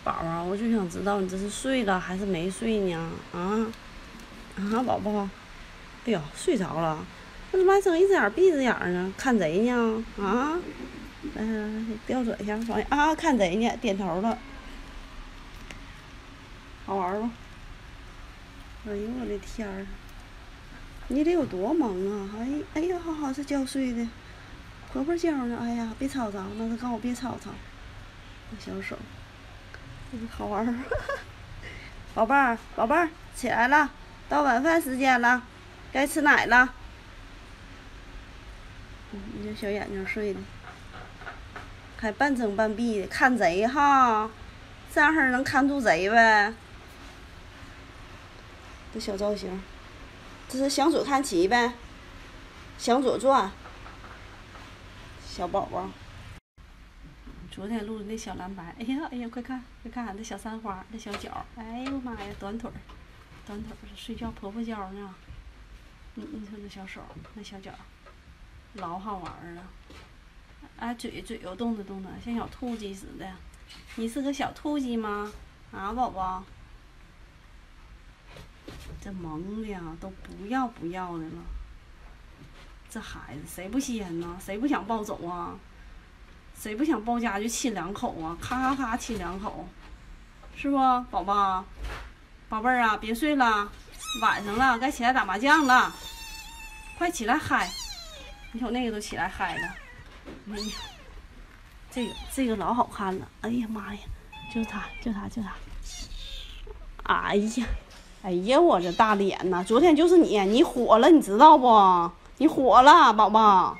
宝啊，我就想知道你这是睡了还是没睡呢？宝宝，哎呦，睡着了，那怎么还睁一只眼闭一只眼呢？看贼呢？吊嘴一下，看贼呢，点头了，好玩不？哎呦我的天儿，你得有多萌啊！哎呀，好这觉睡的，婆婆觉呢。哎呀，别吵着，那他告我别吵，小手。好玩儿，宝贝儿，起来了，到晚饭时间了，该吃奶了。你这小眼睛睡的，还半睁半闭的，看贼哈，这样式能看住贼呗？这小造型，这是向左看齐呗，向左转，小宝宝。昨天录的那小蓝白，哎呀，快看俺这小三花，这小脚，哎呦妈呀，短腿睡觉婆婆觉呢。你说那小手，那小脚，老好玩了。嘴又动的，像小兔鸡似的。你是个小兔鸡吗？宝宝，这萌的呀，都不要的了。这孩子谁不稀罕呢？谁不想抱走啊？谁不想抱家就亲两口啊？咔咔亲两口，是不，宝宝？宝贝儿啊，别睡了，晚上了，该起来打麻将了，快起来嗨！你瞅那个都起来嗨了，哎呀，这个老好看了，哎呀妈呀，就他，哎呀，我这大脸呐！昨天就是你火了，你知道不？你火了，宝宝。